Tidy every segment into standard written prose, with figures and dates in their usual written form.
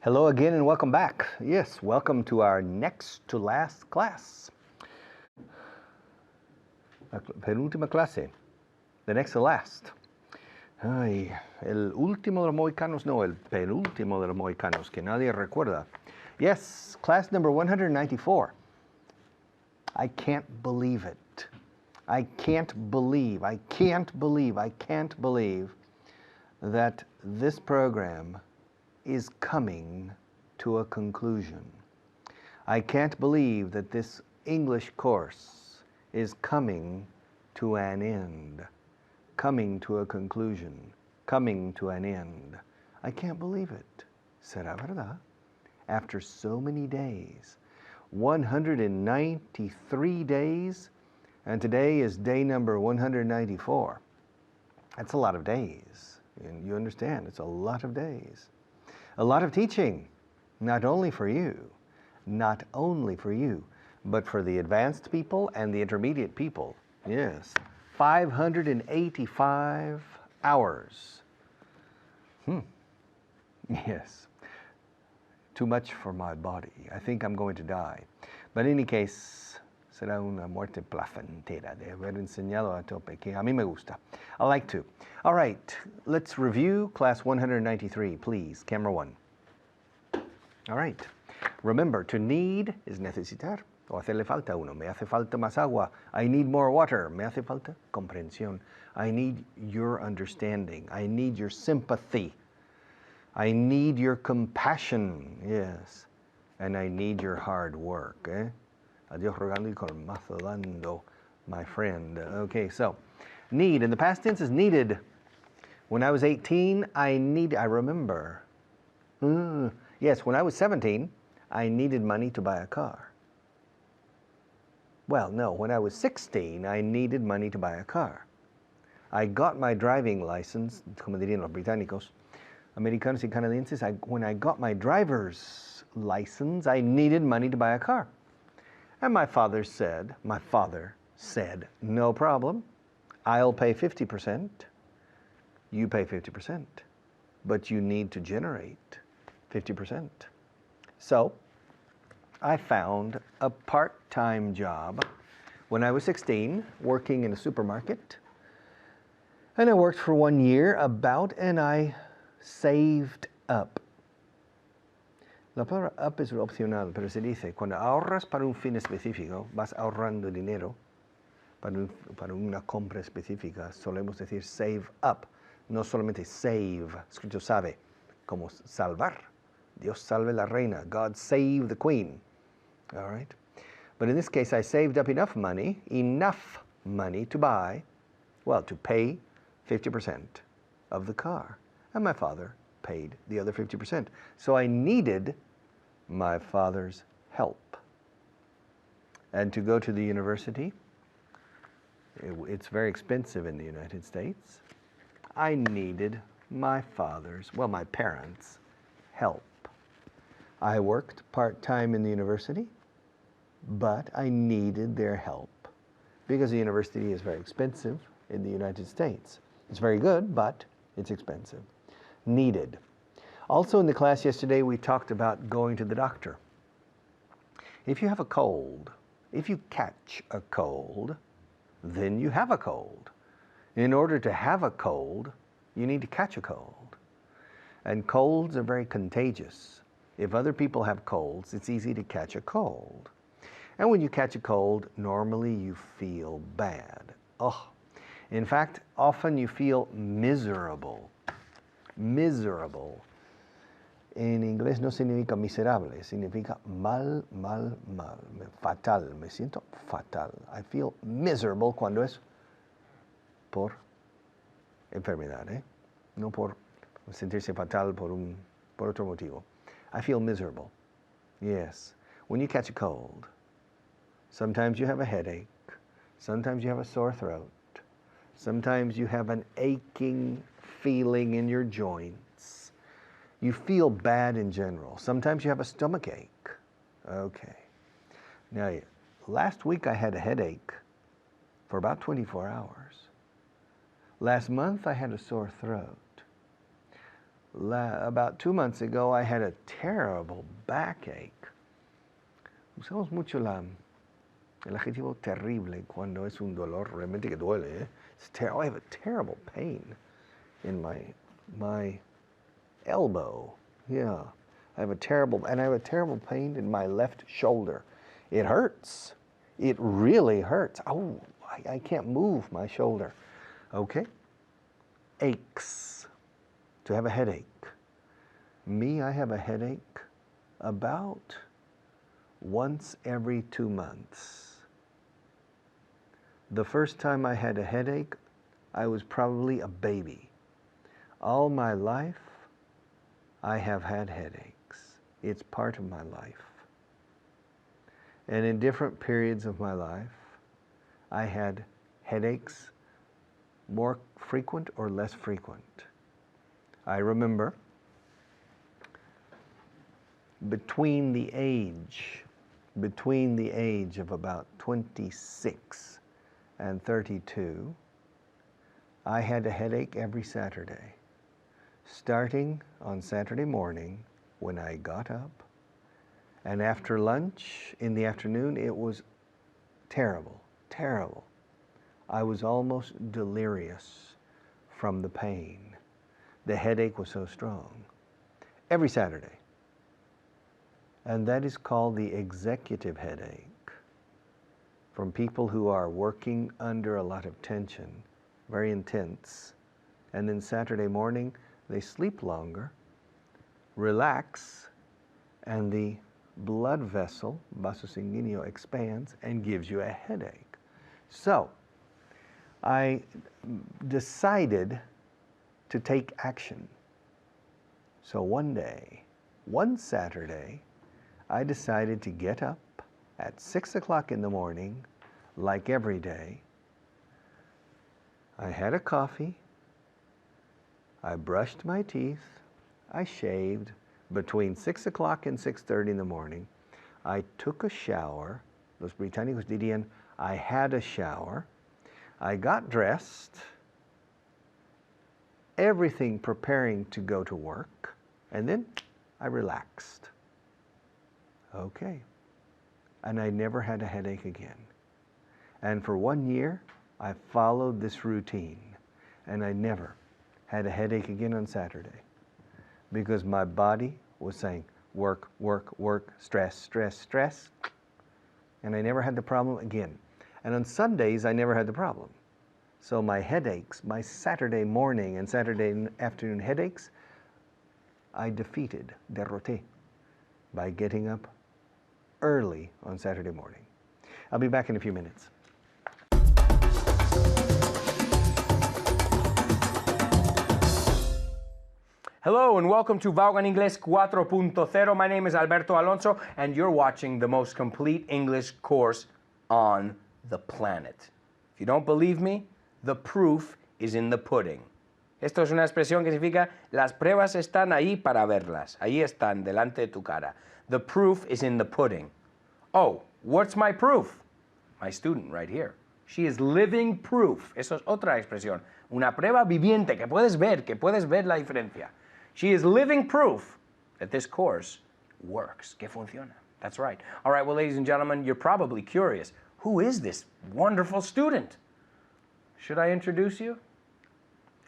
Hello again and welcome back. Yes, welcome to our next to last class. La penúltima clase. The next to last. Ay, el último de los mohicanos, no, el penúltimo de los mohicanos, que nadie recuerda. Yes, class number 194. I can't believe it. I can't believe that this program is coming to a conclusion. I can't believe that this English course is coming to an end, coming to a conclusion, coming to an end. I can't believe it. ¿Será verdad? After so many days, 193 days, and today is day number 194. That's a lot of days. And you understand, it's a lot of days. A lot of teaching, not only for you, but for the advanced people and the intermediate people. Yes, 585 hours. Yes, too much for my body. I think I'm going to die. But in any case, será una muerte placentera de haber enseñado a tope, que a mí me gusta. I like to. All right, let's review class 193, please. Camera 1. All right. Remember, to need is necesitar, o hacerle falta a uno. Me hace falta más agua. I need more water. Me hace falta comprensión. I need your understanding. I need your sympathy. I need your compassion. Yes. And I need your hard work. Adiós rogando y colmazo dando, my friend. Okay, so need in the past tense is needed. When I was 18, I remember. Yes, when I was 17, I needed money to buy a car. Well, no, when I was 16, I needed money to buy a car. I got my driving license, como dirían los británicos, americanos y canadienses, when I got my driver's license, I needed money to buy a car. And my father said, no problem, I'll pay 50%, you pay 50%, but you need to generate 50%. So I found a part-time job when I was 16, working in a supermarket. And I worked for 1 year and I saved up. La palabra up es opcional, pero se dice, cuando ahorras para un fin específico, vas ahorrando dinero para una compra específica, solemos decir save up, no solamente save, escrito sabe, como salvar. Dios salve la reina, God save the queen, all right? But in this case, I saved up enough money to buy, to pay 50% of the car. And my father paid the other 50%. So I needed my father's help. And to go to the university, it's very expensive in the United States. I needed my parents' help. I worked part-time in the university, but I needed their help because the university is very expensive in the United States. It's very good, but it's expensive. Needed. Also in the class yesterday, we talked about going to the doctor. If you have a cold, if you catch a cold, then you have a cold. In order to have a cold, you need to catch a cold. And colds are very contagious. If other people have colds, it's easy to catch a cold. And when you catch a cold, normally you feel bad. In fact, often you feel miserable. Miserable. En inglés no significa miserable, significa mal. Fatal, me siento fatal. I feel miserable cuando es por enfermedad, no por sentirse fatal por otro motivo. I feel miserable. Yes. When you catch a cold, sometimes you have a headache, sometimes you have a sore throat, sometimes you have an aching feeling in your joints. You feel bad in general. Sometimes you have a stomach ache. Okay. Now, last week I had a headache for about 24 hours. Last month I had a sore throat. About 2 months ago, I had a terrible backache. Usamos mucho el adjetivo terrible cuando es un dolor realmente que duele. ¿Eh? I have a terrible pain in my elbow. Yeah, I have a terrible pain in my left shoulder. It hurts. It really hurts. Oh, I can't move my shoulder. Okay. Aches. To have a headache. Me, I have a headache about once every 2 months. The first time I had a headache, I was probably a baby. All my life, I have had headaches. It's part of my life. And in different periods of my life, I had headaches more frequent or less frequent. I remember between the age of about 26 and 32, I had a headache every Saturday, starting on Saturday morning when I got up, and after lunch in the afternoon, it was terrible, terrible. I was almost delirious from the pain. The headache was so strong. Every Saturday. And that is called the executive headache. From people who are working under a lot of tension, very intense. And then Saturday morning, they sleep longer, relax, and the blood vessel, vaso sanguíneo, expands and gives you a headache. So, I decided to take action. So one Saturday, I decided to get up at 6 o'clock in the morning, like every day. I had a coffee, I brushed my teeth, I shaved between 6 o'clock and 6:30 in the morning. I took a shower. Los británicos dirían, I had a shower. I got dressed, everything preparing to go to work, and then I relaxed. Okay. And I never had a headache again. And for 1 year, I followed this routine, and I never had a headache again on Saturday because my body was saying, work, work, work, stress, stress, stress, and I never had the problem again. And on Sundays, I never had the problem. So my headaches, my Saturday morning and Saturday afternoon headaches, I derroté, by getting up early on Saturday morning. I'll be back in a few minutes. Hello and welcome to Vaughan Inglés 4.0. My name is Alberto Alonso and you're watching the most complete English course on the planet. If you don't believe me, the proof is in the pudding. Esto es una expresión que significa las pruebas están ahí para verlas. Ahí están delante de tu cara. The proof is in the pudding. Oh, what's my proof? My student right here. She is living proof. Eso es otra expresión. Una prueba viviente que puedes ver la diferencia. She is living proof that this course works, que funciona. That's right. All right, well, ladies and gentlemen, you're probably curious. Who is this wonderful student? Should I introduce you?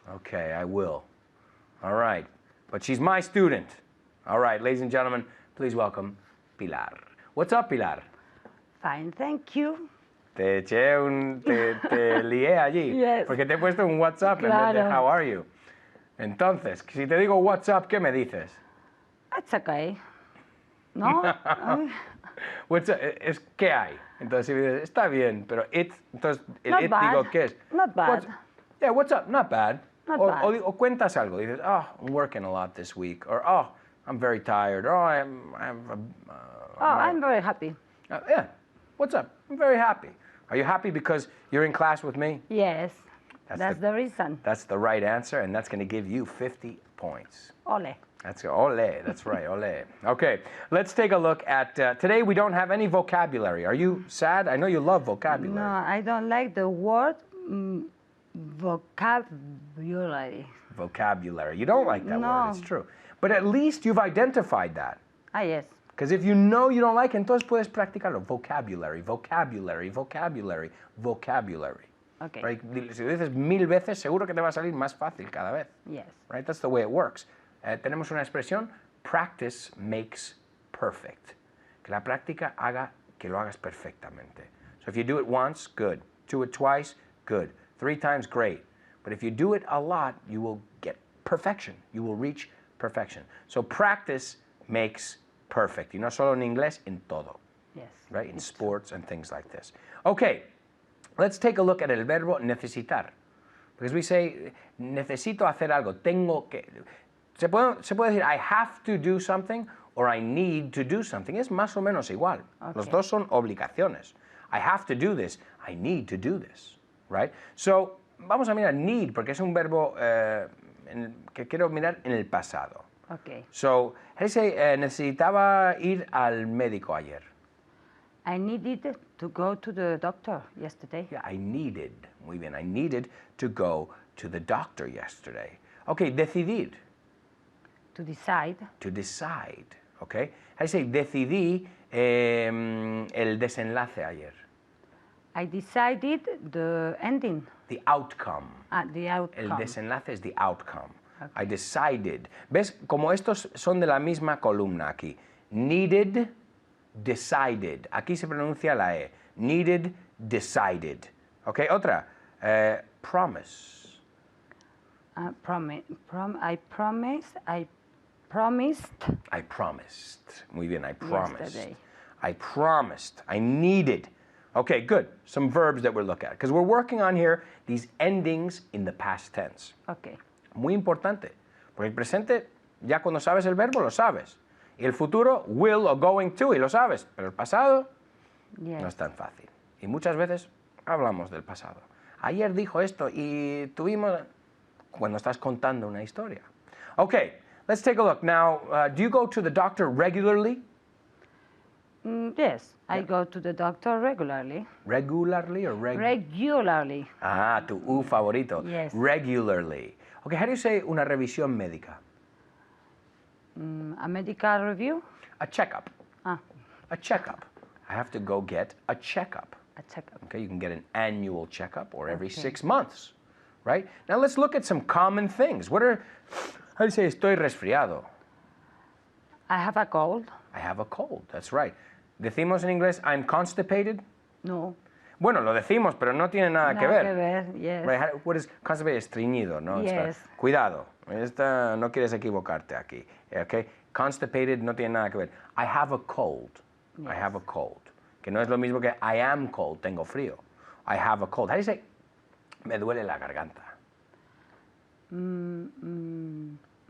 Okay, I will. All right, but she's my student. All right, ladies and gentlemen, please welcome Pilar. What's up, Pilar? Fine, thank you. Te lié allí. Yes. Porque te he puesto un WhatsApp en vez de Claro. how are you. Entonces, si te digo WhatsApp, ¿qué me dices? It's okay. ¿No? WhatsApp, es ¿qué hay? Entonces, si me dices, está bien, pero entonces, Not it bad. digo, ¿qué es? Not bad. Yeah, what's up? Not bad. Not o, bad. O cuentas algo. Dices, oh, I'm working a lot this week. Or, oh, I'm very tired. Or, oh, I'm very happy. yeah, what's up? I'm very happy. Are you happy because you're in class with me? Yes, that's the reason. That's the right answer, and that's going to give you 50 points. Ole. That's ole. That's right, ole. Okay, let's take a look at, today we don't have any vocabulary. Are you sad? I know you love vocabulary. No, I don't like the word vocabulary. Vocabulary. You don't like that No. word, it's true. But at least you've identified that. Ah, yes. Because if you know you don't like it, entonces puedes practicarlo. Vocabulary, vocabulary, vocabulary, vocabulary. Okay. Right? Si lo dices 1000 veces, seguro que te va a salir más fácil cada vez. Yes. Right? That's the way it works. Tenemos una expresión, practice makes perfect. Que la práctica haga que lo hagas perfectamente. So if you do it once, good. Do it twice, good. 3 times, great. But if you do it a lot, you will get perfection. You will reach perfection. So practice makes perfect. Y no solo en inglés, en todo. Yes. Right? In sports and things like this. Okay, let's take a look at el verbo necesitar. Because we say, necesito hacer algo, tengo que. Se puede decir, I have to do something, or I need to do something. Es más o menos igual. Los Okay. dos son obligaciones. I have to do this, I need to do this. Right? So, vamos a mirar need, porque es un verbo que quiero mirar en el pasado. Okay. So, how do you say, necesitaba ir al médico ayer? I needed to go to the doctor yesterday. Yeah, I needed, muy bien, I needed to go to the doctor yesterday. Okay, decidir, To decide. to decide, okay? How do you say, decidí el desenlace ayer? I decided the ending. The outcome. The El outcome. desenlace es the outcome. I decided. ¿Ves? Como estos son de la misma columna aquí. Needed, decided. Aquí se pronuncia la E. Needed, decided. ¿Ok? Otra. Promise. I promised. I promised. Muy bien, I promised. Yesterday. I promised. I needed. Okay, good. Some verbs that we'll look at. Because we're working on here these endings in the past tense. Okay. Muy importante. Porque el presente, ya cuando sabes el verbo, lo sabes. Y el futuro, will o going to, y lo sabes. Pero el pasado, Yes. no es tan fácil. Y muchas veces hablamos del pasado. Ayer dijo esto y tuvimos... Cuando estás contando una historia. Okay, let's take a look. Now, do you go to the doctor regularly? Yes. I go to the doctor regularly. Regularly or Regularly. Ah, tu U favorito. Yes. Regularly. Okay, how do you say una revisión médica? A medical review. A checkup. Ah, A checkup. I have to go get a checkup. a checkup. Okay, you can get an annual checkup or every Okay. 6 months, right? Now let's look at some common things. How do you say estoy resfriado? I have a cold. I have a cold, that's right. Decimos en inglés, I'm constipated. No. Bueno, lo decimos, pero no tiene nada que ver. Yes. Right? What is constipated? Estreñido, ¿no? It's Yes. Cuidado, no quieres equivocarte aquí. Okay? Constipated no tiene nada que ver. I have a cold. I Yes. have a cold. Que no es lo mismo que I am cold, tengo frío. I have a cold. How do you say? Me duele la garganta.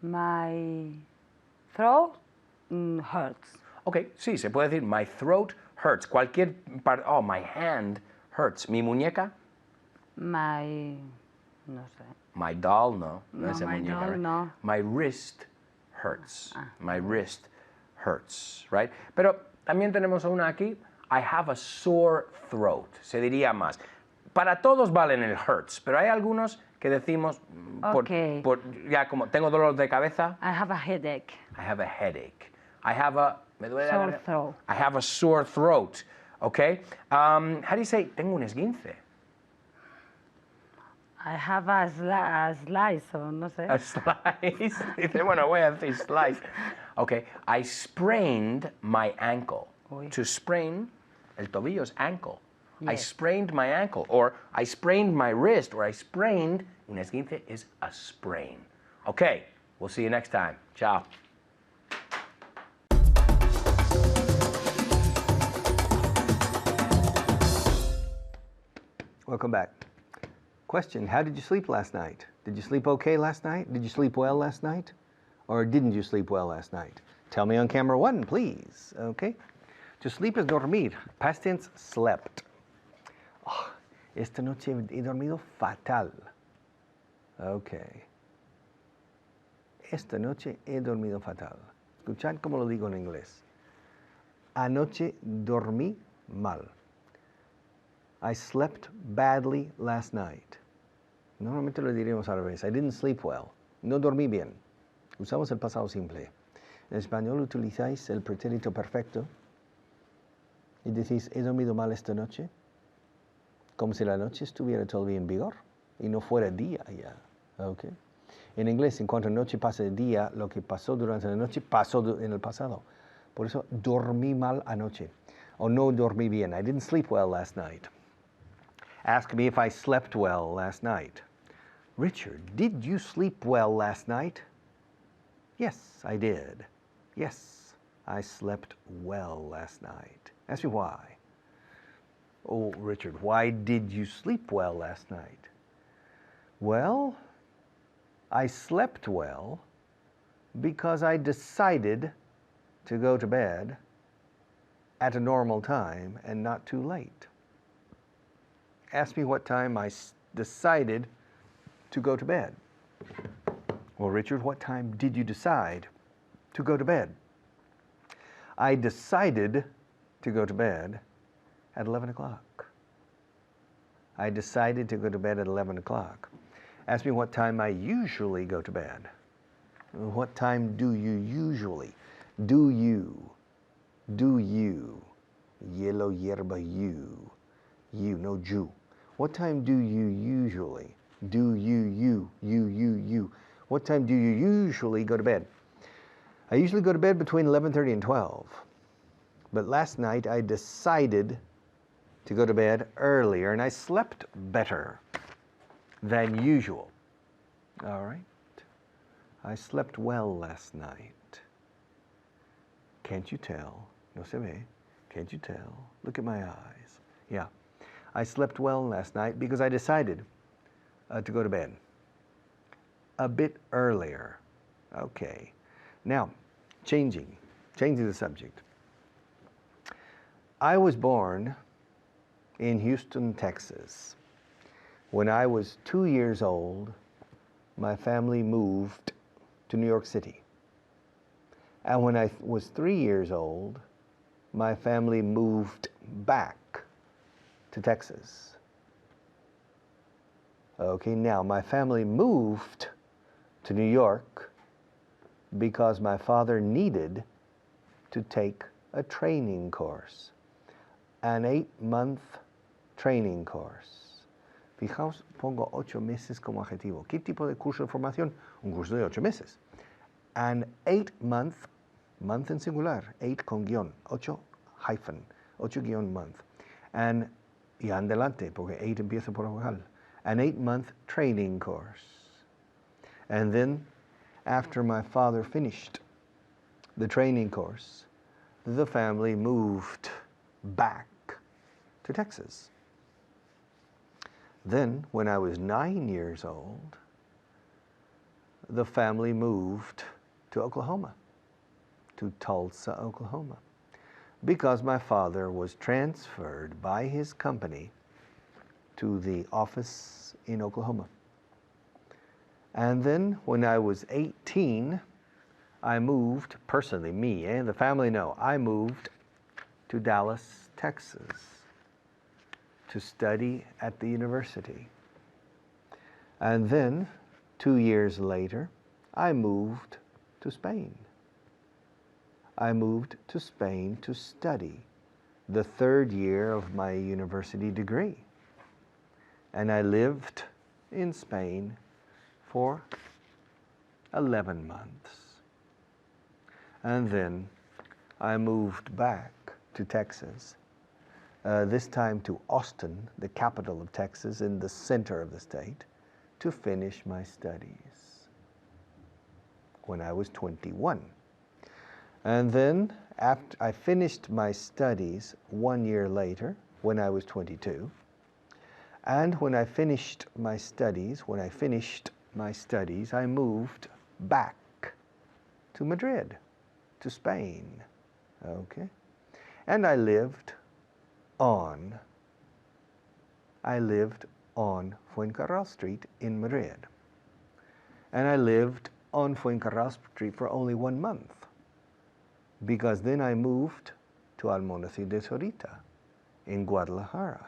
My throat hurts. Ok, sí, se puede decir my throat hurts. Cualquier parte. Oh, my hand hurts. Mi muñeca. No sé. My doll, no. No, es my muñeca, doll, right? no. My wrist hurts. My wrist hurts, right? Pero también tenemos una aquí. I have a sore throat. Se diría más. Para todos valen el hurts, pero hay algunos que decimos Ok. ya como tengo dolor de cabeza. I have a headache. I have a headache. I have a me duele la Sore garganta. throat. I have a sore throat. Okay. How do you say tengo un esguince? I have a slice o no sé. A slice. Dice, bueno, voy a decir slice. Okay. I sprained my ankle. Uy. To sprain, el tobillo es ankle. I Yes. sprained my ankle, or I sprained my wrist, or I sprained, un esguince is a sprain. Okay, we'll see you next time. Ciao. Welcome back. Question, how did you sleep last night? Did you sleep okay last night? Did you sleep well last night? Or didn't you sleep well last night? Tell me on camera 1, please. Okay? To sleep is dormir. Past tense, slept. Oh, esta noche he dormido fatal. Okay. Esta noche he dormido fatal. Escuchad cómo lo digo en inglés. Anoche dormí mal. I slept badly last night. Normalmente lo diríamos al revés. I didn't sleep well. No dormí bien. Usamos el pasado simple. En español utilizáis el pretérito perfecto y decís, he dormido mal esta noche, como si la noche estuviera todavía en vigor y no fuera día ya. Okay. En inglés, en cuanto noche pasa de día, lo que pasó durante la noche pasó en el pasado. Por eso, dormí mal anoche. O no dormí bien. I didn't sleep well last night. Ask me if I slept well last night. Richard, did you sleep well last night? Yes, I did. Yes, I slept well last night. Ask me why. Oh, Richard, why did you sleep well last night? Well, I slept well because I decided to go to bed at a normal time and not too late. Ask me what time I decided to go to bed. Well, Richard, what time did you decide to go to bed? I decided to go to bed at 11 o'clock. I decided to go to bed at 11 o'clock. Ask me what time I usually go to bed. What time do you usually? Do you? Do you? Yellow yerba you. You, no Jew. What time do you usually? Do you. What time do you usually go to bed? I usually go to bed between 11:30 and 12. But last night I decided to go to bed earlier and I slept better than usual. All right. I slept well last night. Can't you tell? No se ve. Can't you tell? Look at my eyes. Yeah. I slept well last night because I decided to go to bed a bit earlier. Okay. Now, changing the subject. I was born in Houston, Texas. When I was 2 years old, my family moved to New York City. And when I was 3 years old, my family moved back to Texas. Okay, now my family moved to New York because my father needed to take a training course, an 8-month training course. Fijaos, pongo 8 meses como adjetivo. ¿Qué tipo de curso de formación? Un curso de 8 meses. An 8-month, month en singular, 8 con guión, 8 hyphen, 8 guión month. And, y adelante, porque 8 empieza por vocal. An 8-month training course. And then, after my father finished the training course, the family moved back to Texas. Then, when I was 9 years old, the family moved to Oklahoma, to Tulsa, Oklahoma, because my father was transferred by his company to the office in Oklahoma. And then, when I was 18, I moved, personally, me, the family, no, I moved to Dallas, Texas, to study at the university. And then, 2 years later, I moved to Spain. I moved to Spain to study the 3rd year of my university degree. And I lived in Spain for 11 months. And then I moved back to Texas, this time to Austin, the capital of Texas, in the center of the state, to finish my studies when I was 21. And then after I finished my studies 1 year later, when I was 22, and when I finished my studies, I moved back to Madrid, to Spain, okay? And I lived on Fuencarral Street in Madrid. And I lived on Fuencarral Street for only 1 month, because then I moved to Almonacid de Zorita in Guadalajara.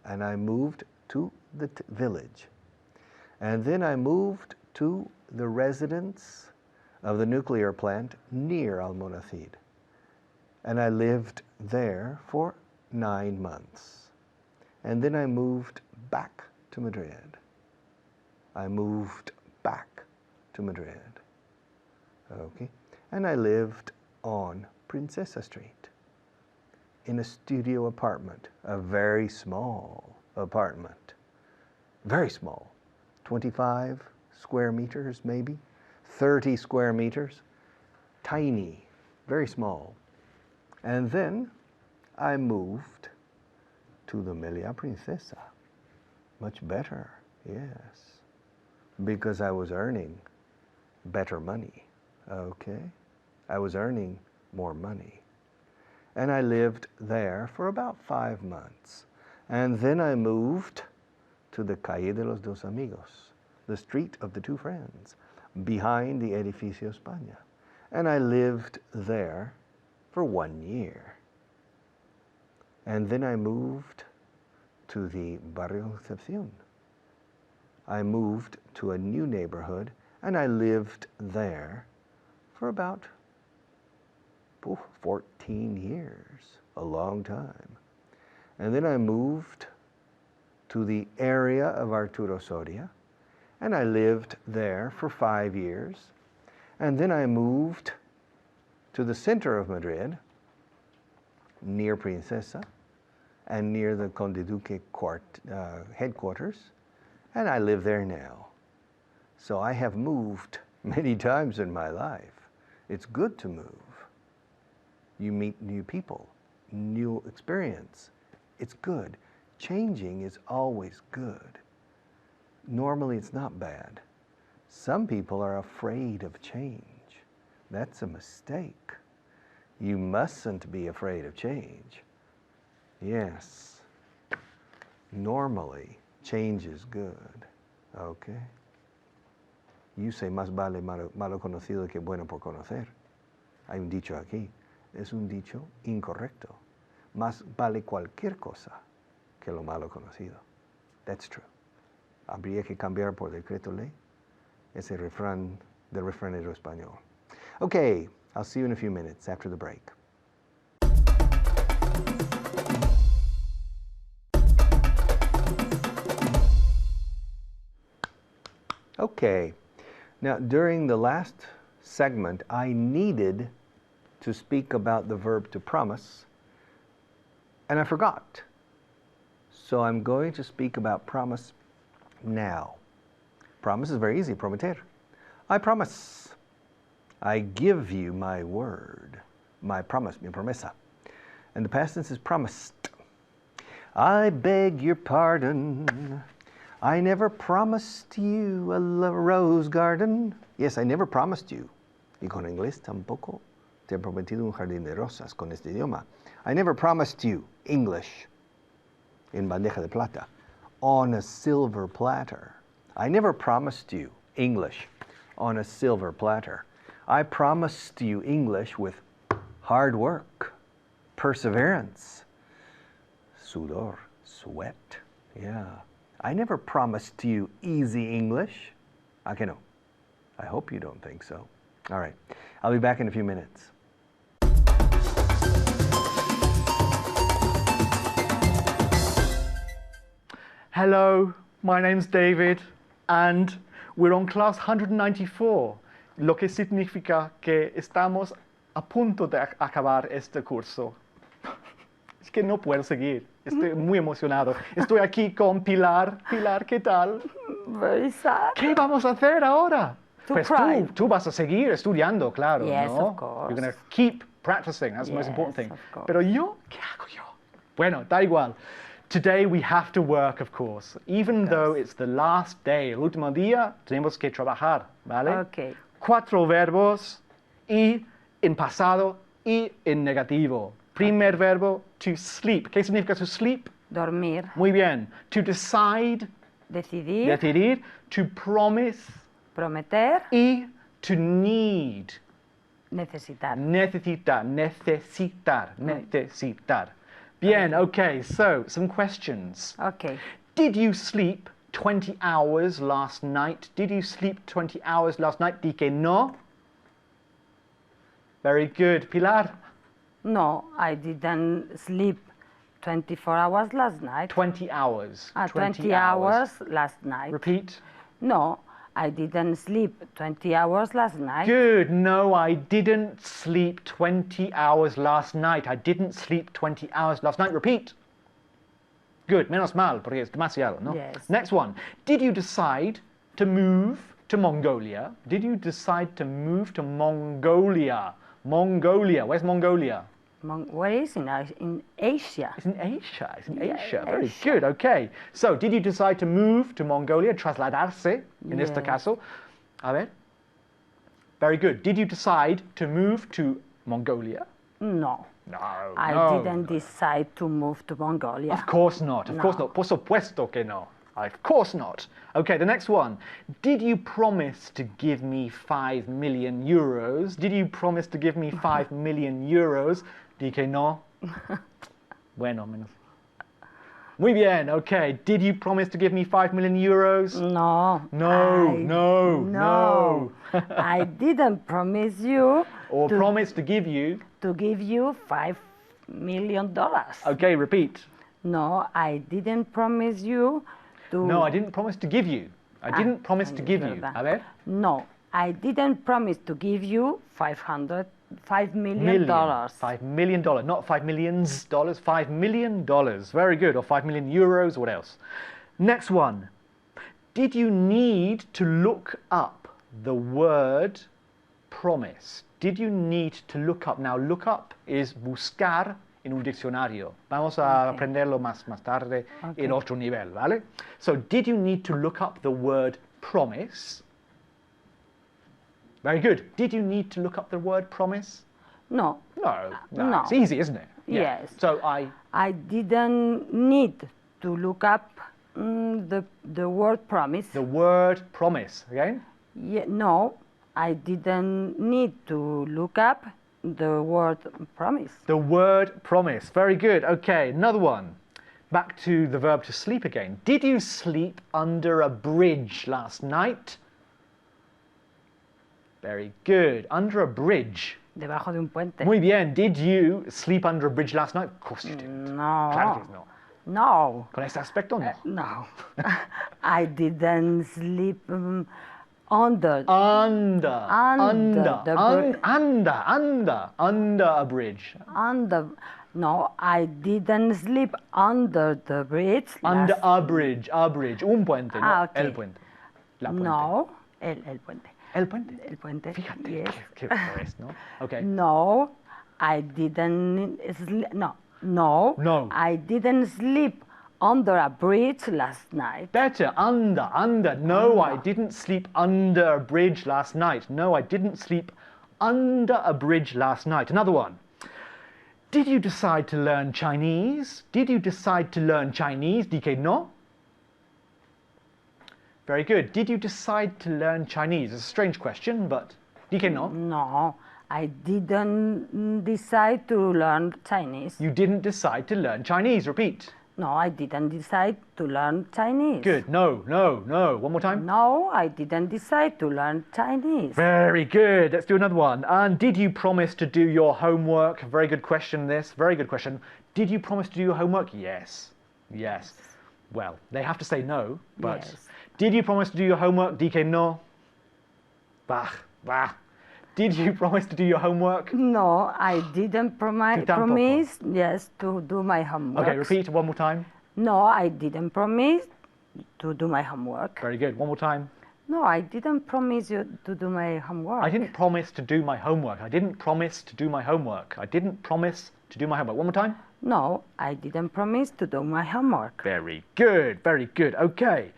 And I moved to the village. And then I moved to the residence of the nuclear plant near Almonacid. And I lived there for 9 months. And then I moved back to Madrid. I moved back to Madrid. Okay? And I lived on Princesa Street in a studio apartment, a very small apartment. Very small. 25 square meters, maybe. 30 square meters. Tiny. Very small. And then I moved to the Meliá Princesa. Much better, yes. Because I was earning better money, okay? I was earning more money. And I lived there for about 5 months. And then I moved to the Calle de los Dos Amigos, the street of the two friends, behind the Edificio España. And I lived there for 1 year. And then I moved to the Barrio Concepción. I moved to a new neighborhood, and I lived there for about 14 years, a long time. And then I moved to the area of Arturo Soria, and I lived there for 5 years. And then I moved to the center of Madrid, near Princesa, and near the Conde Duque headquarters, and I live there now. So I have moved many times in my life. It's good to move. You meet new people, new experience. It's good. Changing is always good. Normally it's not bad. Some people are afraid of change. That's a mistake. You mustn't be afraid of change. Yes. Normally, change is good. Okay? You say, más vale malo conocido que bueno por conocer. Hay un dicho aquí. Es un dicho incorrecto. Más vale cualquier cosa que lo malo conocido. That's true. Habría que cambiar por decreto ley ese refrán del refranero español. Okay, I'll see you in a few minutes after the break. Okay, now during the last segment, I needed to speak about the verb to promise, and I forgot. So I'm going to speak about promise now. Promise is very easy, prometer. I promise. I give you my word, my promise, mi promesa. And the past tense is promised. I beg your pardon. I never promised you a rose garden. Yes, I never promised you. Y con inglés tampoco te he prometido un jardín de rosas con este idioma. I never promised you English in bandeja de plata on a silver platter. I never promised you English on a silver platter. I promised you English with hard work, perseverance, sudor, sweat. Yeah. I never promised you easy English. ¿A que no? I hope you don't think so. All right. I'll be back in a few minutes. Hello, my name's David, and we're on class 194, lo que significa que estamos a punto de acabar este curso. Es que no puedo seguir, estoy muy emocionado. Estoy aquí con Pilar. Pilar, ¿qué tal? Very sad. ¿Qué vamos a hacer ahora? To Pues cry. tú vas a seguir estudiando, claro, Yes, ¿no? of course. You're going to keep practicing, that's the most Yes, important thing. of course. Pero yo, ¿qué hago yo? Bueno, da igual. Today we have to work, of course. Even though it's the last day, el último día, tenemos que trabajar, ¿vale? Okay. 4 verbos, y en pasado y en negativo. Primer verbo, to sleep. ¿Qué significa to sleep? Dormir. Muy bien. To decide, Decidir. decidir. To promise. Prometer. Y to need. Necesitar. Necesitar, necesitar, necesitar. Bien, okay, so some questions. Okay. Did you sleep 20 hours last night? Did you sleep 20 hours last night? Di que no. Very good. Pilar? No, I didn't sleep 24 hours last night. 20 hours. 20 hours last night. Repeat. No, I didn't sleep 20 hours last night. Good. No, I didn't sleep 20 hours last night. I didn't sleep 20 hours last night. Repeat. Good. Menos mal, porque es demasiado, no? Yes. Next one. Did you decide to move to Mongolia? Did you decide to move to Mongolia? Mongolia. Where's Mongolia? Where is it? In Asia. It's in Asia. It's in Yeah, Asia. Very Asia. good. Okay. So, did you decide to move to Mongolia? Trasladarse, en este Yes. caso. A ver. Very good. Did you decide to move to Mongolia? No, No. I no. didn't decide to move to Mongolia. Of course not. Of course No. not. Por supuesto que no. Of course not. Okay, the next one. Did you promise to give me 5 million euros? Did you promise to give me 5 million euros? Di que no. Bueno, menos. Muy bien. Okay. Did you promise to give me 5 million euros? No. No, no, no. I didn't promise you Or to, promise to give you. to give you $5 million. Okay, repeat. No, I didn't promise you to. No, I didn't promise to give you. I didn't promise to give you. A ver. No, I didn't promise to give you $5 million. Million. $5 million, not 5 millions dollars, $5 million. Very good. Or 5 million euros, what else? Next one. Did you need to look up the word promise? Did you need to look up? Now, look up is buscar en un diccionario. Vamos a aprenderlo más tarde en otro nivel, ¿vale? So, did you need to look up the word promise? Very good. Did you need to look up the word promise? No, No, no. It's easy, isn't it? Yeah. Yes. So I didn't need to look up the word promise. the word promise again. No, I didn't need to look up the word promise. The word promise. Very good. Okay, another one. Back to the verb to sleep again. Did you sleep under a bridge last night? Very good. Under a bridge. Debajo de un puente. Muy bien. Did you sleep under a bridge last night? Of course you didn't. No. Claro que no. No. Con ese aspecto no. No. I didn't sleep under. Under a bridge. No, I didn't sleep under the bridge. Under a bridge, un puente, no okay. el puente. La puente. No, el puente. El puente. El puente. Fíjate Yes. qué raro es, ¿no? Okay. No, I didn't sleep. No, No. I didn't sleep under a bridge last night. Better, under. No, I didn't sleep under a bridge last night. No, I didn't sleep under a bridge last night. Another one. Did you decide to learn Chinese? Did you decide to learn Chinese? Di que no. Very good. Did you decide to learn Chinese? It's a strange question, but di que no. No, I didn't decide to learn Chinese. You didn't decide to learn Chinese. Repeat. No, I didn't decide to learn Chinese. Good. No. One more time. No, I didn't decide to learn Chinese. Very good. Let's do another one. And did you promise to do your homework? Very good question, this. Very good question. Did you promise to do your homework? Yes. Well, they have to say no, but Yes. did you promise to do your homework? Di que no. Bah. Did you promise to do your homework? No, I didn't tampoco. promise, yes, to do my homework. Okay, repeat one more time. No, I didn't promise to do my homework. Very good. One more time. No, I didn't promise you to do my homework. I didn't promise to do my homework. I didn't promise to do my homework. I didn't promise to do my homework. One more time. No, I didn't promise to do my homework. Very good. Okay.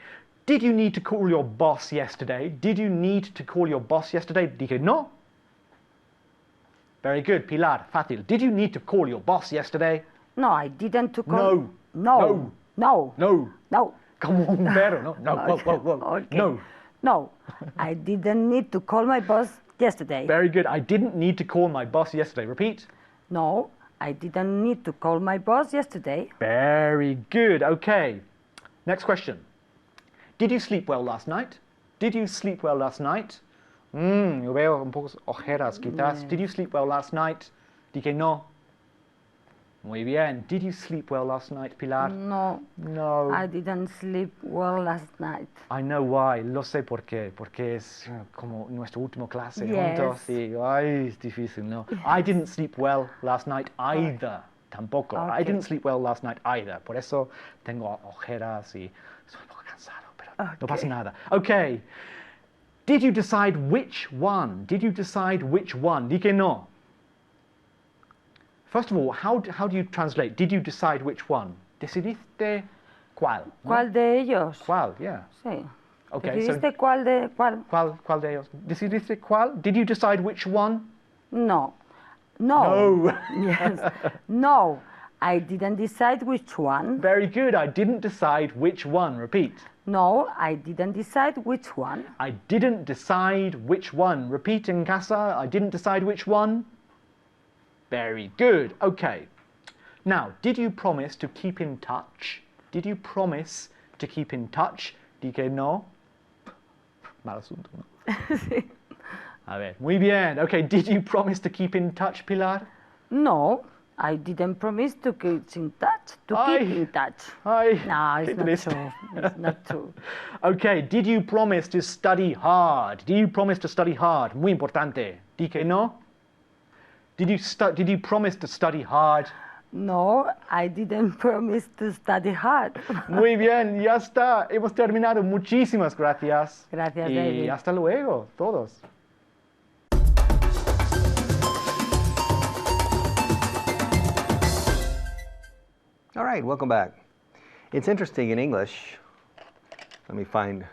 Did you need to call your boss yesterday? Did you need to call your boss yesterday? Di que no. Very good. Pilar, fácil. Did you need to call your boss yesterday? No, I didn't to call. No. No. Como un perro, no? No. Whoa. Okay. No. No, I didn't need to call my boss yesterday. Very good. I didn't need to call my boss yesterday. Repeat. No, I didn't need to call my boss yesterday. Very good. Okay. Next question. Did you sleep well last night? Did you sleep well last night? Yo veo un poco ojeras, quizás. Did you sleep well last night? Di que no. Muy bien. Did you sleep well last night, Pilar? No, No. I didn't sleep well last night. I know why. Lo sé por qué. Porque es como nuestro último clase Yes. juntos. Y, ay, es difícil, ¿no? I didn't sleep well last night either. Tampoco. I Okay. didn't sleep well last night either. Por eso tengo ojeras y estoy un poco cansado, pero no pasa Okay. nada. Okay. Did you decide which one? Did you decide which one? Di que no. First of all, how do you translate? Did you decide which one? Decidiste cuál? ¿no? ¿Cuál de ellos? ¿Cuál? Yeah. Sí. Okay, so ¿Decidiste cuál de cuál? ¿Cuál de ellos? ¿Decidiste cuál? Did you decide which one? No. No. No. Yes. No. I didn't decide which one. Very good. I didn't decide which one. Repeat. No, I didn't decide which one. I didn't decide which one. Repeat in casa. I didn't decide which one. Very good. Okay. Now, did you promise to keep in touch? Did you promise to keep in touch? Di que no. Mal asunto, ¿no? Sí. A ver. Muy bien. Okay. Did you promise to keep in touch, Pilar? No, I didn't promise to keep in touch. To keep Ay. in touch. Ay, No, qué it's not triste. true. It's not true. Okay, did you promise to study hard? Did you promise to study hard? Muy importante. Di que no. Did you promise to study hard? No, I didn't promise to study hard. Muy bien, ya está. Hemos terminado. Muchísimas gracias. Gracias, y David. hasta luego, todos. All right, welcome back. It's interesting in English. Let me find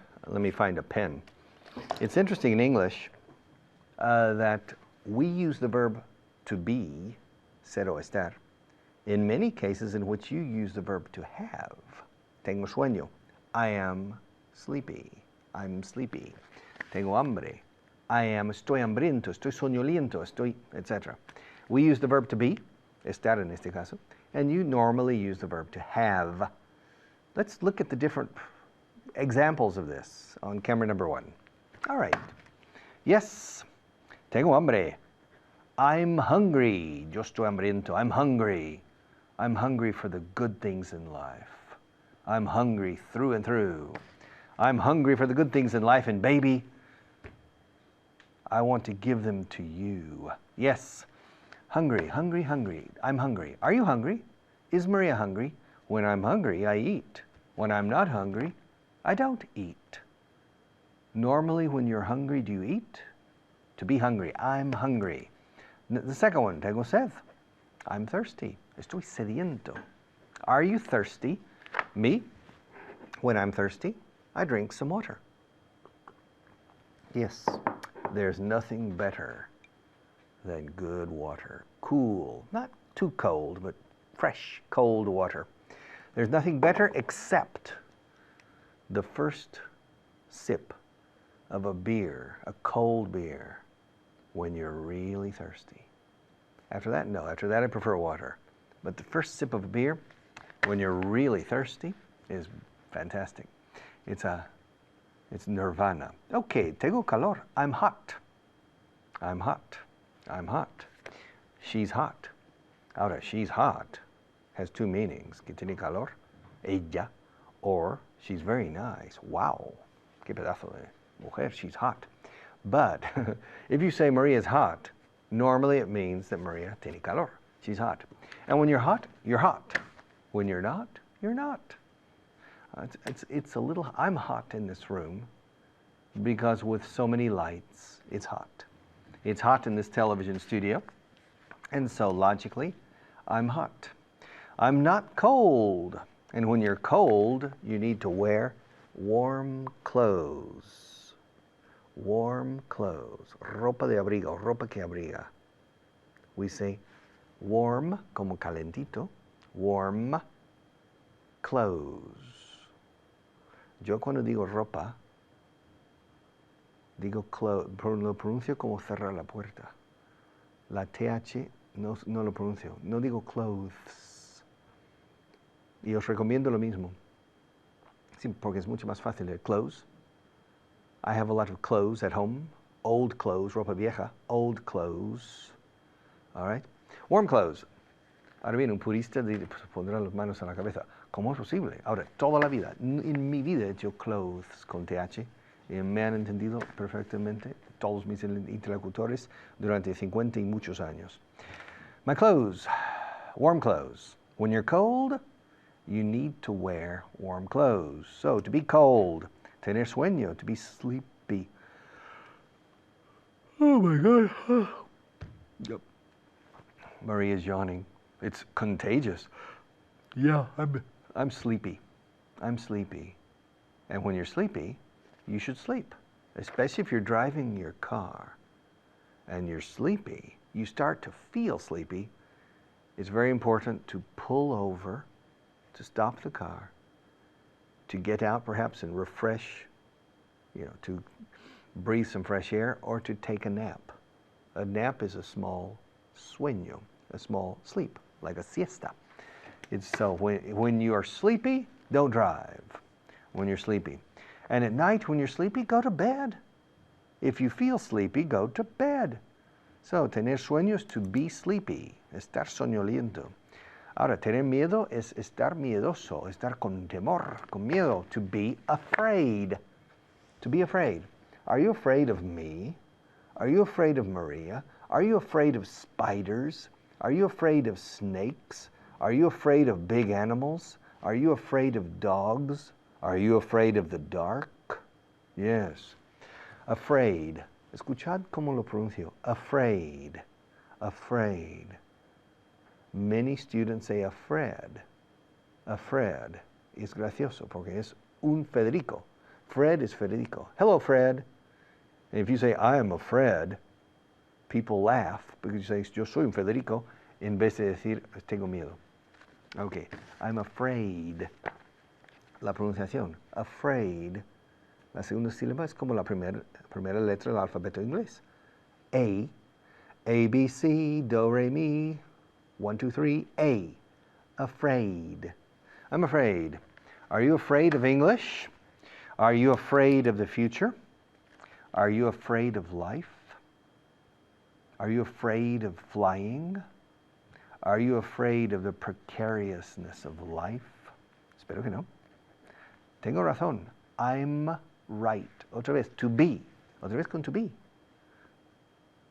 a pen. It's interesting in English that we use the verb to be, ser o estar, in many cases in which you use the verb to have. Tengo sueño. I am sleepy. I'm sleepy. Tengo hambre. Estoy hambriento, estoy soñoliento, estoy, etc. We use the verb to be, estar en este caso, and you normally use the verb to have. Let's look at the different examples of this on camera number 1. All right. Yes, tengo hambre. I'm hungry. Yo estoy hambriento. I'm hungry. I'm hungry for the good things in life. I'm hungry through and through. I'm hungry for the good things in life, and baby, I want to give them to you. Yes. Hungry, hungry, hungry. I'm hungry. Are you hungry? Is Maria hungry? When I'm hungry, I eat. When I'm not hungry, I don't eat. Normally, when you're hungry, do you eat? To be hungry. I'm hungry. The second one, tengo sed. I'm thirsty. Estoy sediento. Are you thirsty? Me? When I'm thirsty, I drink some water. Yes, there's nothing better than good water. Cool, not too cold, but fresh, cold water. There's nothing better except the first sip of a beer, a cold beer, when you're really thirsty. After that, no. After that, I prefer water. But the first sip of a beer, when you're really thirsty, is fantastic. It's nirvana. Okay, tengo calor. I'm hot. I'm hot. I'm hot. She's hot. Ahora, she's hot has two meanings. Que tiene calor, ella, or she's very nice. Wow, qué pedazo de mujer, she's hot. But if you say Maria's hot, normally it means that Maria tiene calor. She's hot. And when you're hot, you're hot. When you're not, you're not. It's a little, I'm hot in this room because with so many lights, it's hot. It's hot in this television studio, and so logically, I'm hot. I'm not cold, and when you're cold, you need to wear warm clothes. Warm clothes. Ropa de abrigo, ropa que abriga. We say warm, como calentito, warm clothes. Yo cuando digo ropa, digo clothes, lo pronuncio como cerrar la puerta. La TH no lo pronuncio, no digo clothes. Y os recomiendo lo mismo. Sí, porque es mucho más fácil de clothes. I have a lot of clothes at home. Old clothes, ropa vieja. Old clothes. All right. Warm clothes. Ahora bien, un purista pondrá las manos en la cabeza. ¿Cómo es posible? Ahora, toda la vida, en mi vida he hecho clothes con TH. Y me han entendido perfectamente todos mis interlocutores durante 50 y muchos años. My clothes, warm clothes. When you're cold, you need to wear warm clothes. So, to be cold, tener sueño, to be sleepy. Oh my God. Yep. Maria's yawning. It's contagious. Yeah, I'm sleepy. I'm sleepy. And when you're sleepy, you should sleep. Especially if you're driving your car and you're sleepy, you start to feel sleepy. It's very important to pull over, to stop the car, to get out perhaps and refresh, to breathe some fresh air, or to take a nap. A nap is a small sueño, a small sleep, like a siesta. So when you are sleepy, don't drive when you're sleepy. And at night, when you're sleepy, go to bed. If you feel sleepy, go to bed. So, tener sueños, to be sleepy, estar soñoliento. Ahora, tener miedo es estar miedoso, estar con temor, con miedo, to be afraid. To be afraid. Are you afraid of me? Are you afraid of Maria? Are you afraid of spiders? Are you afraid of snakes? Are you afraid of big animals? Are you afraid of dogs? Are you afraid of the dark? Yes. Afraid. Escuchad cómo lo pronuncio. Afraid. Afraid. Many students say afraid. Afraid. Es gracioso porque es un Federico. Fred is Federico. Hello, Fred. And if you say, I am afraid, people laugh because you say, yo soy un Federico, en vez de decir, tengo miedo. Okay. I'm afraid. La pronunciación, afraid, la segunda sílaba es como la primera letra del alfabeto inglés. A, B, C, do, re, mi, 1, 2, 3, A, afraid. I'm afraid. Are you afraid of English? Are you afraid of the future? Are you afraid of life? Are you afraid of flying? Are you afraid of the precariousness of life? Espero que no. Tengo razón. I'm right. Otra vez, to be. Otra vez con to be.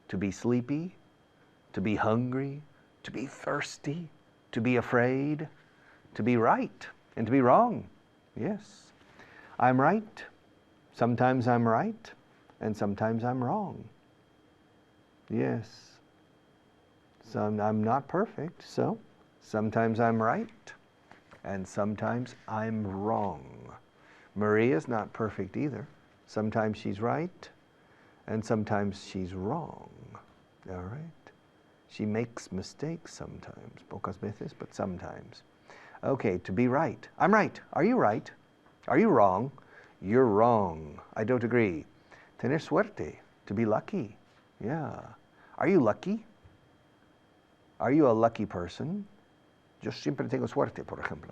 To be sleepy, to be hungry, to be thirsty, to be afraid, to be right, and to be wrong. Yes. I'm right. Sometimes I'm right, and sometimes I'm wrong. Yes. I'm not perfect, so sometimes I'm right, and sometimes I'm wrong. Maria's not perfect either. Sometimes she's right, and sometimes she's wrong. All right? She makes mistakes sometimes, pocas veces, but sometimes. Okay, to be right. I'm right. Are you right? Are you wrong? You're wrong. I don't agree. Tener suerte. To be lucky. Yeah. Are you lucky? Are you a lucky person? Yo siempre tengo suerte, por ejemplo.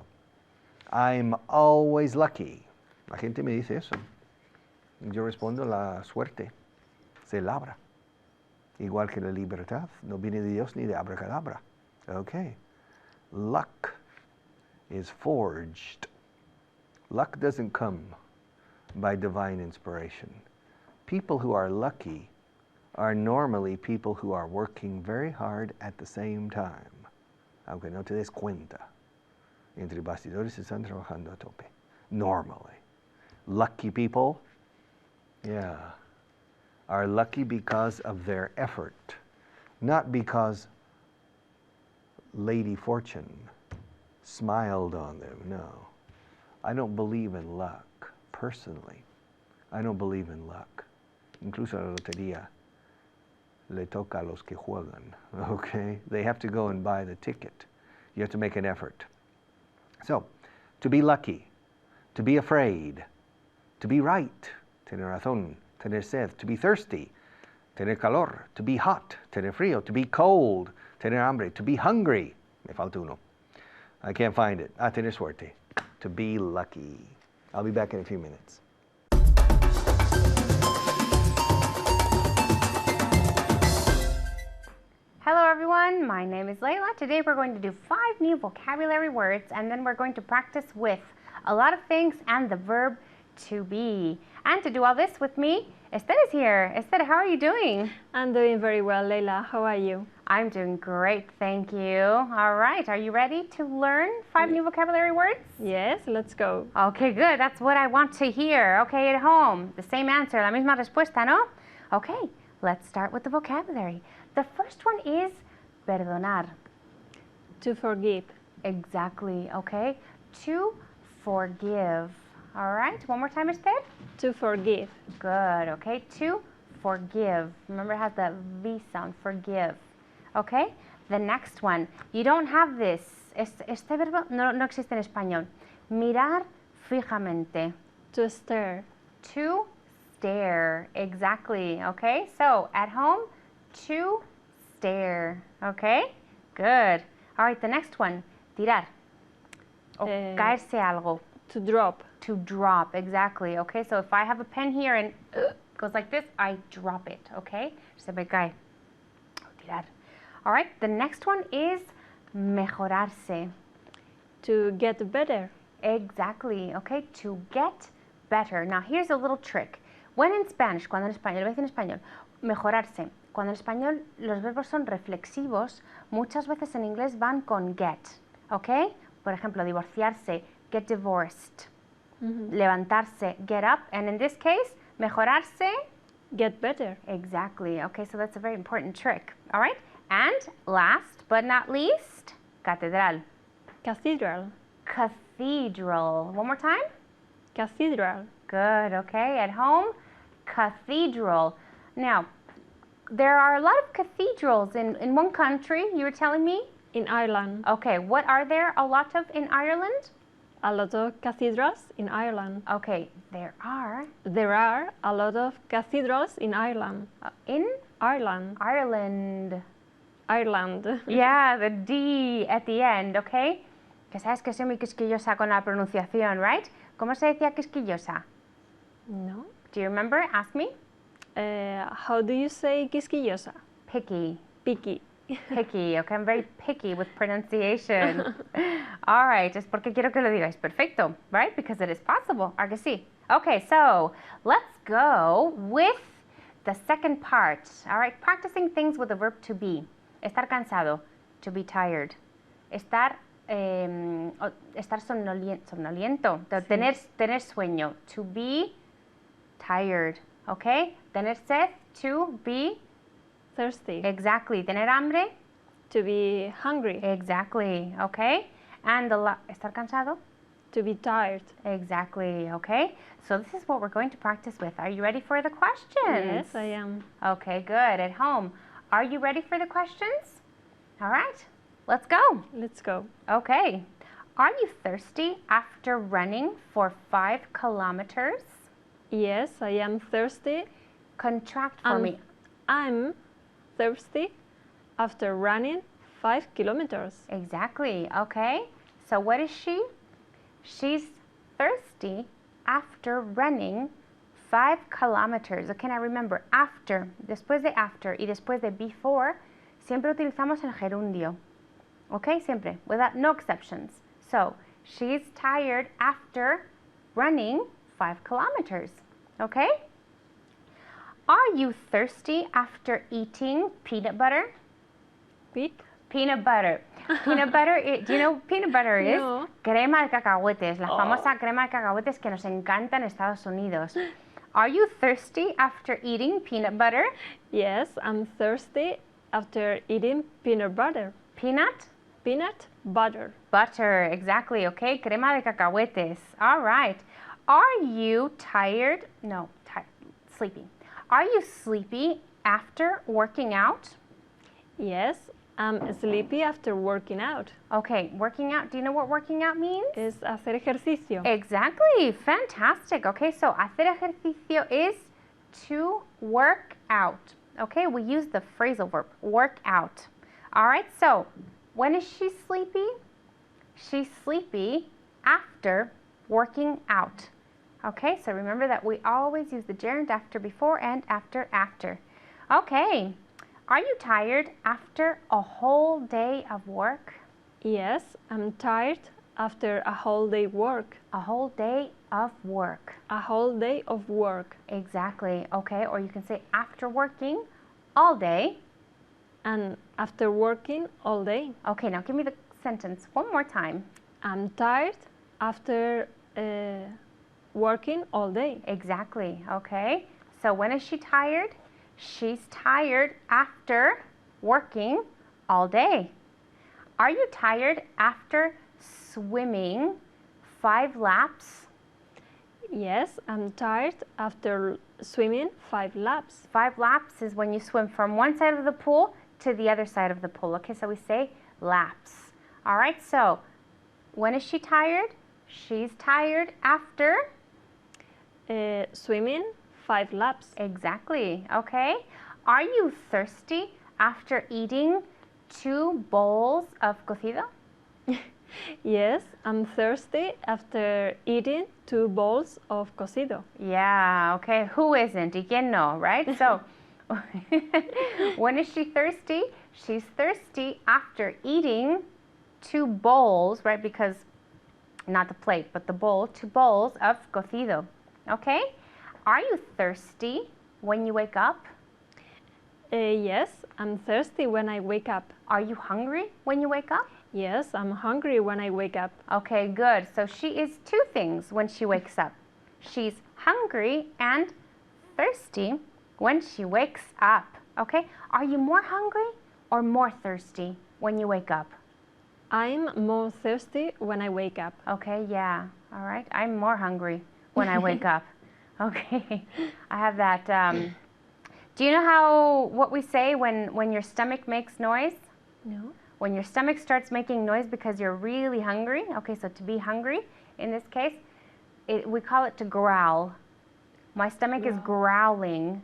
I'm always lucky. La gente me dice eso. Yo respondo, la suerte se labra. Igual que la libertad. No viene de Dios ni de abracadabra. Okay. Luck is forged. Luck doesn't come by divine inspiration. People who are lucky are normally people who are working very hard at the same time. Aunque no te des cuenta. Entre bastidores están trabajando a tope. Normally. Lucky people, yeah, are lucky because of their effort, not because Lady Fortune smiled on them. No. I don't believe in luck, personally. I don't believe in luck. Incluso la lotería le toca a los que juegan, okay? They have to go and buy the ticket. You have to make an effort. So, to be lucky, to be afraid, to be right, tener razón, tener sed, to be thirsty, tener calor, to be hot, tener frío, to be cold, tener hambre, to be hungry, me falta uno. I can't find it. Tener suerte, to be lucky. I'll be back in a few minutes. Hello everyone, my name is Layla. Today we're going to do 5 new vocabulary words and then we're going to practice with a lot of things and the verb to be. And to do all this with me, Esther is here. Esther, how are you doing? I'm doing very well, Leila. How are you? I'm doing great, thank you. All right, are you ready to learn 5 new vocabulary words? Yes, let's go. Okay, good. That's what I want to hear. Okay, at home, the same answer, la misma respuesta, ¿no? Okay, let's start with the vocabulary. The first one is perdonar. To forgive. Exactly, okay? To forgive. All right, one more time, Esther. To forgive. Good, okay? To forgive. Remember it has the V sound, forgive. Okay? The next one. You don't have this. Este verbo no existe en español. Mirar fijamente. To stare. To stare. Exactly, okay? So, at home, to stare. Okay? Good. All right, the next one. Tirar. O caerse algo. To drop. To drop, exactly. Okay, so if I have a pen here and goes like this, I drop it, okay? Se me cae. Tirar. All right, the next one is mejorarse. To get better. Exactly, okay? To get better. Now, here's a little trick. When in Spanish, cuando en español, lo voy a decir en español, mejorarse. Cuando en español los verbos son reflexivos, muchas veces en inglés van con get, ¿ok? Por ejemplo, divorciarse, get divorced. Levantarse, get up. And in this case, mejorarse, Get better. exactly. Okay, so that's a very important trick. All right? And last but not least, catedral. Cathedral. Cathedral. One more time. Cathedral. Good, okay. At home, cathedral. Now, there are a lot of cathedrals in one country, you were telling me? In Ireland. Okay, what are there a lot of in Ireland? A lot of cathedrals in Ireland. Okay, there are There are a lot of cathedrals in Ireland. in Ireland. Ireland. Ireland. Yeah, the D at the end, okay? Que sabes que soy muy quisquillosa con la pronunciación, right? ¿Cómo se decía quisquillosa? No. Do you remember? Ask me. How do you say quisquillosa? Picky. Picky. Picky, okay? I'm very picky with pronunciation. All right, es porque quiero que lo digáis. Perfecto, right? Because it is possible. ¿A que sí? Okay, so let's go with the second part. All right, practicing things with the verb to be. Estar cansado, to be tired. Estar somnoliento, tener sueño, to be tired, okay? Tener sed, to be Thirsty. exactly. Tener hambre, To be hungry. exactly, okay? And estar cansado, To be tired. exactly, okay? So this is what we're going to practice with. Are you ready for the questions? Yes, I am. Okay, good. At home, are you ready for the questions? All right, let's go. Let's go. Okay. Are you thirsty after running for 5 kilometers? Yes, I am thirsty. Contract for me. I'm thirsty after running 5 kilometers. Exactly. Okay. So what is she? She's thirsty after running 5 kilometers. Okay, now remember, after, después de after y después de before, siempre utilizamos el gerundio. Okay, siempre, without no exceptions. So, she's tired after running 5 kilometers. Okay? Are you thirsty after eating peanut butter? Pete? Peanut butter. Peanut butter, do you know what peanut butter is? No. Crema de cacahuetes, la famosa crema de cacahuetes que nos encanta en Estados Unidos. Are you thirsty after eating peanut butter? Yes, I'm thirsty after eating peanut butter. Peanut Peanut butter. butter, exactly, okay? Crema de cacahuetes. All right. Are you tired? No, sleepy. Are you sleepy after working out? Yes, I'm sleepy after working out. Okay, working out. Do you know what working out means? Es hacer ejercicio. Exactly. Fantastic. Okay, so hacer ejercicio is to work out. Okay, we use the phrasal verb, work out. All right, so when is she sleepy? She's sleepy after working out. Okay, so remember that we always use the gerund after before and after after. Okay, are you tired after a whole day of work? Yes, I'm tired after a whole day work. A whole day of work. A whole day of work. Exactly, okay, or you can say after working all day. And after working all day. Okay, now give me the sentence one more time. I'm tired after working all day. Exactly, okay. So when is she tired? She's tired after working all day. Are you tired after swimming 5 laps? Yes, I'm tired after swimming 5 laps. 5 laps is when you swim from one side of the pool to the other side of the pool. Okay, so we say laps. All right, so when is she tired? She's tired after Swimming 5 laps. Exactly, okay. Are you thirsty after eating 2 bowls of cocido? Yes, I'm thirsty after eating 2 bowls of cocido. Yeah, okay. Who isn't? ¿Y quién no, right? So, when is she thirsty? She's thirsty after eating 2 bowls, right? Because, not the plate, but the bowl, 2 bowls of cocido. Okay? Are you thirsty when you wake up? Yes, I'm thirsty when I wake up. Are you hungry when you wake up? Yes, I'm hungry when I wake up. Okay, good. So she is 2 things when she wakes up. She's hungry and thirsty when she wakes up. Okay? Are you more hungry or more thirsty when you wake up? I'm more thirsty when I wake up. Okay, yeah. All right. I'm more hungry when I wake up. Okay. I have that. Do you know what we say when your stomach makes noise? No. When your stomach starts making noise because you're really hungry. Okay, so to be hungry, in this case, we call it to growl. My stomach is growling.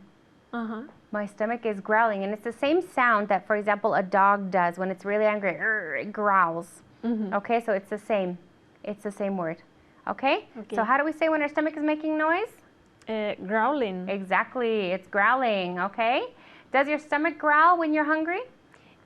Uh-huh. My stomach is growling, and it's the same sound that, for example, a dog does when it's really angry. It growls. Mm-hmm. Okay, so it's the same. It's the same word. Okay? Okay. So how do we say when our stomach is making noise? Growling. Exactly. It's growling. Okay? Does your stomach growl when you're hungry?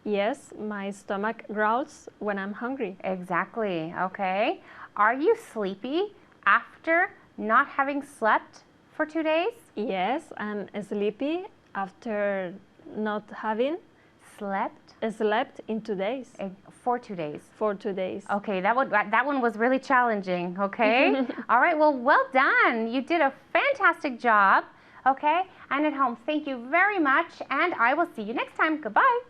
Yes, my stomach growls when I'm hungry. Exactly. Okay. Are you sleepy after not having slept for 2 days? Yes, I'm sleepy after not having Slept slept in 2 days. for 2 days. For 2 days. Okay, that one was really challenging, okay? All right, well done. You did a fantastic job, okay? And at home, thank you very much, and I will see you next time. Goodbye.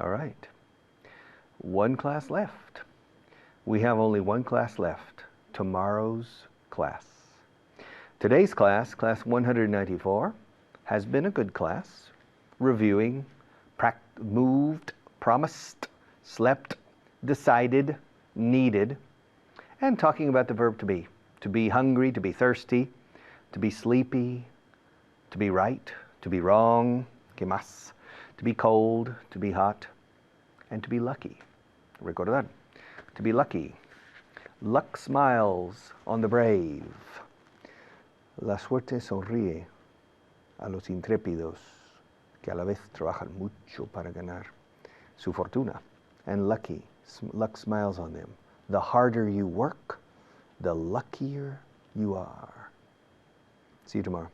All right. 1 class left. We have only 1 class left. Tomorrow's class. Today's class, class 194, has been a good class. Reviewing, moved, promised, slept, decided, needed, and talking about the verb to be. To be hungry, to be thirsty, to be sleepy, to be right, to be wrong, ¿qué más? To be cold, to be hot, and to be lucky. Recordad. To be lucky. Luck smiles on the brave. La suerte sonríe a los intrépidos que a la vez trabajan mucho para ganar su fortuna. And luck smiles on them. The harder you work, the luckier you are. See you tomorrow.